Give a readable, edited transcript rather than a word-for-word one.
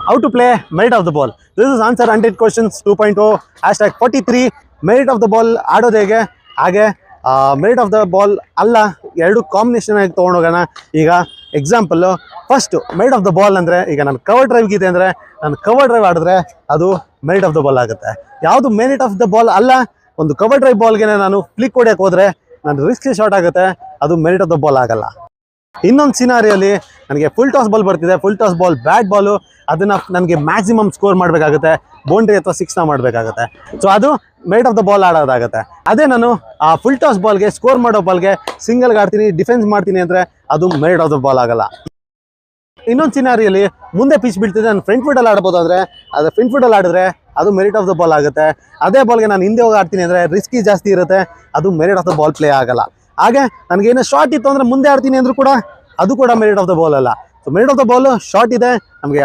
How to play merit of the ball. This is answer 100 questions 2.0 hashtag 43 merit of the ball ಆಡೋದು ಹೇಗೆ ಹಾಗೆ merit of the ball ಅಲ್ಲ ಎರಡು combination ಆಗಿ ತೊಗೊಂಡೋಗೋಣ. ಈಗ example first merit of the ball ಅಂದರೆ ಈಗ ನಾನು ಕವರ್ ಡ್ರೈವ್ ಇದೆ ಅಂದರೆ ನಾನು ಕವರ್ ಡ್ರೈವ್ ಆಡಿದ್ರೆ ಅದು ಮೆರಿಟ್ ಆಫ್ ದ ಬಾಲ್ ಆಗುತ್ತೆ. ಯಾವುದು ಮೆರಿಟ್ ಆಫ್ ದ ಬಾಲ್ ಅಲ್ಲ, ಒಂದು ಕವರ್ ಡ್ರೈವ್ ಬಾಲ್ಗೆ ನಾನು ಫ್ಲಿಕ್ ಹೊಡ್ಯಕ್ಕೆ ಹೋದರೆ ನಾನು ರಿಸ್ಕಿ ಶಾಟ್ ಆಗುತ್ತೆ, ಅದು ಮೆರಿಟ್ ಆಫ್ ದ ಬಾಲ್ ಆಗಲ್ಲ. ಇನ್ನೊಂದು ಸಿನಾರಿಯಲ್ಲಿ ನನಗೆ ಫುಲ್ ಟಾಸ್ ಬಾಲ್ ಬರ್ತಿದೆ, full toss ball bat ball, ಅದನ್ನು ನನಗೆ ಮ್ಯಾಕ್ಸಿಮಮ್ ಸ್ಕೋರ್ ಮಾಡಬೇಕಾಗುತ್ತೆ, ಬೌಂಡ್ರಿ ಅಥವಾ ಸಿಕ್ಸ್ನ ಮಾಡಬೇಕಾಗುತ್ತೆ. ಸೊ ಅದು ಮೆರಿಟ್ ಆಫ್ ದ ಬಾಲ್ ಆಡೋದಾಗುತ್ತೆ. ಅದೇ ನಾನು ಆ ಫುಲ್ ಟಾಸ್ ಬಾಲ್ಗೆ ಸ್ಕೋರ್ ಮಾಡೋ ಬಾಲ್ಗೆ ಸಿಂಗಲ್ಗೆ ಆಡ್ತೀನಿ, ಡಿಫೆನ್ಸ್ ಮಾಡ್ತೀನಿ ಅಂದರೆ ಅದು ಮೆರಿಟ್ ಆಫ್ ದ ಬಾಲ್ ಆಗಲ್ಲ. ಇನ್ನೊಂದು ಸಿನಾರಿಯಲ್ಲಿ ಮುಂದೆ ಪಿಚ್ ಬೀಳ್ತಿದೆ, ನಾನು ಫ್ರಂಟ್ ಫುಟಲ್ಲಿ ಆಡ್ಬೋದು ಅಂದರೆ ಅದು ಫ್ರಂಟ್ ಫುಟಲ್ಲಿ ಆಡಿದ್ರೆ ಅದು ಮೆರಿಟ್ ಆಫ್ ದ ಬಾಲ್ ಆಗುತ್ತೆ. ಅದೇ ಬಾಲ್ಗೆ ನಾನು ಹಿಂದೆ ಹೋಗಿ ಆಡ್ತೀನಿ ಅಂದರೆ ರಿಸ್ಕಿ ಜಾಸ್ತಿ ಇರುತ್ತೆ, ಅದು merit of the ball play ಆಗಲ್ಲ. ಹಾಗೆ ನನಗೇನೋ ಶಾರ್ಟ್ ಇತ್ತು ಅಂದರೆ ಮುಂದೆ ಆಡ್ತೀನಿ ಅಂದರೂ ಕೂಡ ಅದು ಕೂಡ ಮೆರಿಟ್ ಆಫ್ ದ ಬಾಲ್ ಅಲ್ಲ. So merit of the ball short ಇದೆ, ನಮಗೆ